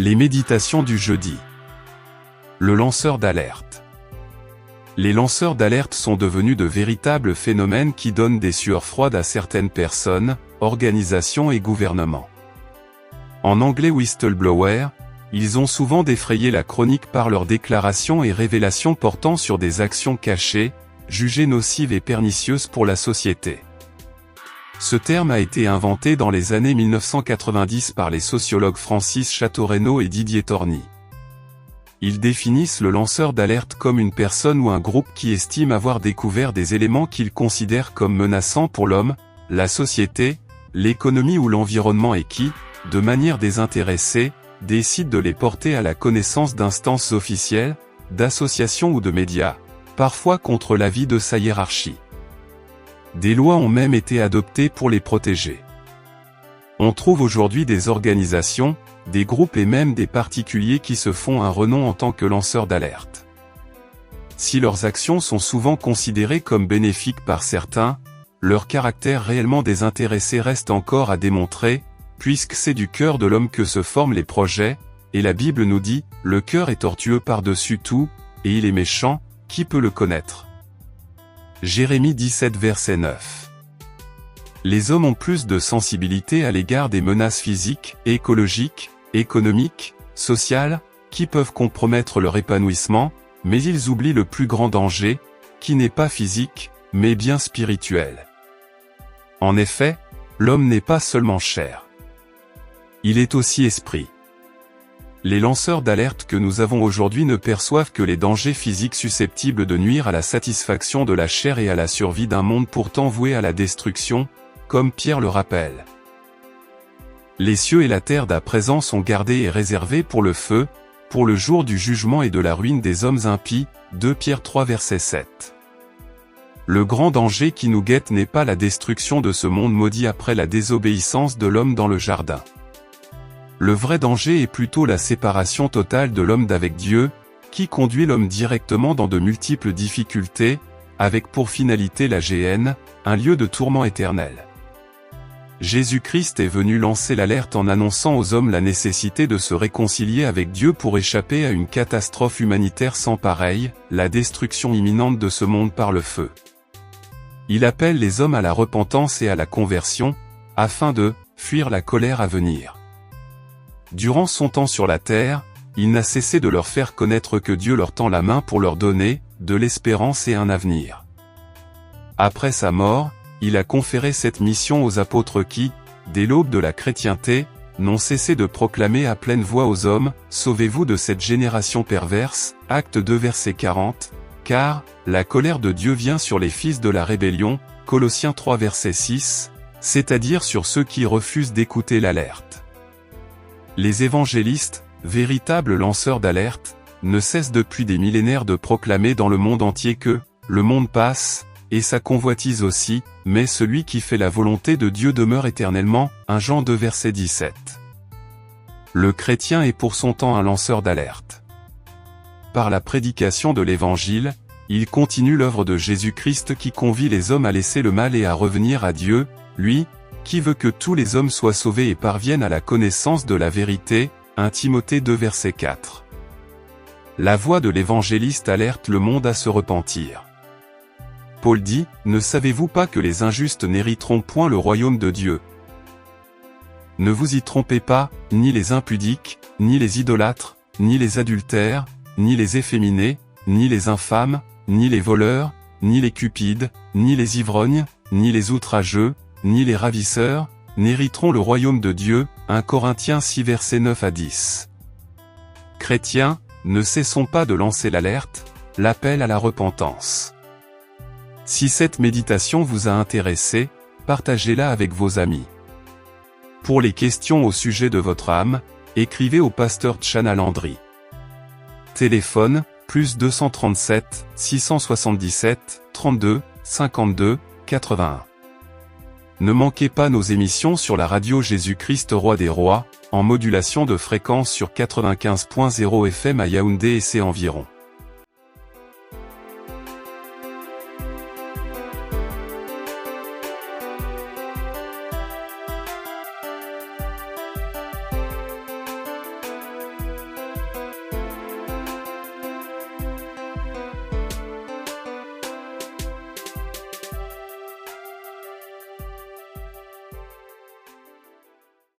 Les méditations du jeudi. Le lanceur d'alerte. Les lanceurs d'alerte sont devenus de véritables phénomènes qui donnent des sueurs froides à certaines personnes, organisations et gouvernements. En anglais whistleblower, ils ont souvent défrayé la chronique par leurs déclarations et révélations portant sur des actions cachées, jugées nocives et pernicieuses pour la société. Ce terme a été inventé dans les années 1990 par les sociologues Francis Chateaurenaud et Didier Torny. Ils définissent le lanceur d'alerte comme une personne ou un groupe qui estime avoir découvert des éléments qu'ils considèrent comme menaçants pour l'homme, la société, l'économie ou l'environnement et qui, de manière désintéressée, décide de les porter à la connaissance d'instances officielles, d'associations ou de médias, parfois contre l'avis de sa hiérarchie. Des lois ont même été adoptées pour les protéger. On trouve aujourd'hui des organisations, des groupes et même des particuliers qui se font un renom en tant que lanceurs d'alerte. Si leurs actions sont souvent considérées comme bénéfiques par certains, leur caractère réellement désintéressé reste encore à démontrer, puisque c'est du cœur de l'homme que se forment les projets, et la Bible nous dit, « Le cœur est tortueux par-dessus tout, et il est méchant, qui peut le connaître ?» Jérémie 17 verset 9. Les hommes ont plus de sensibilité à l'égard des menaces physiques, écologiques, économiques, sociales, qui peuvent compromettre leur épanouissement, mais ils oublient le plus grand danger, qui n'est pas physique, mais bien spirituel. En effet, l'homme n'est pas seulement chair. Il est aussi esprit. Les lanceurs d'alerte que nous avons aujourd'hui ne perçoivent que les dangers physiques susceptibles de nuire à la satisfaction de la chair et à la survie d'un monde pourtant voué à la destruction, comme Pierre le rappelle. Les cieux et la terre d'à présent sont gardés et réservés pour le feu, pour le jour du jugement et de la ruine des hommes impies, 2 Pierre 3 verset 7. Le grand danger qui nous guette n'est pas la destruction de ce monde maudit après la désobéissance de l'homme dans le jardin. Le vrai danger est plutôt la séparation totale de l'homme d'avec Dieu, qui conduit l'homme directement dans de multiples difficultés, avec pour finalité la géhenne, un lieu de tourment éternel. Jésus-Christ est venu lancer l'alerte en annonçant aux hommes la nécessité de se réconcilier avec Dieu pour échapper à une catastrophe humanitaire sans pareille, la destruction imminente de ce monde par le feu. Il appelle les hommes à la repentance et à la conversion, afin de fuir la colère à venir. Durant son temps sur la terre, il n'a cessé de leur faire connaître que Dieu leur tend la main pour leur donner de l'espérance et un avenir. Après sa mort, il a conféré cette mission aux apôtres qui, dès l'aube de la chrétienté, n'ont cessé de proclamer à pleine voix aux hommes, « Sauvez-vous de cette génération perverse » Acte 2 verset 40, car la colère de Dieu vient sur les fils de la rébellion, Colossiens 3 verset 6, c'est-à-dire sur ceux qui refusent d'écouter l'alerte. Les évangélistes, véritables lanceurs d'alerte, ne cessent depuis des millénaires de proclamer dans le monde entier que « le monde passe », et sa convoitise aussi, mais celui qui fait la volonté de Dieu demeure éternellement, 1 Jean 2 verset 17. Le chrétien est pour son temps un lanceur d'alerte. Par la prédication de l'Évangile, il continue l'œuvre de Jésus-Christ qui convie les hommes à laisser le mal et à revenir à Dieu, lui, qui veut que tous les hommes soient sauvés et parviennent à la connaissance de la vérité, 1 Timothée 2 verset 4. La voix de l'évangéliste alerte le monde à se repentir. Paul dit, « Ne savez-vous pas que les injustes n'hériteront point le royaume de Dieu ? Ne vous y trompez pas, ni les impudiques, ni les idolâtres, ni les adultères, ni les efféminés, ni les infâmes, ni les voleurs, ni les cupides, ni les ivrognes, ni les outrageux, ni les ravisseurs, n'hériteront le royaume de Dieu. » 1 Corinthiens 6 versets 9 à 10. Chrétiens, ne cessons pas de lancer l'alerte, l'appel à la repentance. Si cette méditation vous a intéressé, partagez-la avec vos amis. Pour les questions au sujet de votre âme, écrivez au pasteur Tchana Landry. Téléphone, plus 237 677 32 52 81. Ne manquez pas nos émissions sur la radio Jésus-Christ Roi des Rois, en modulation de fréquence sur 95.0 FM à Yaoundé et ses environs.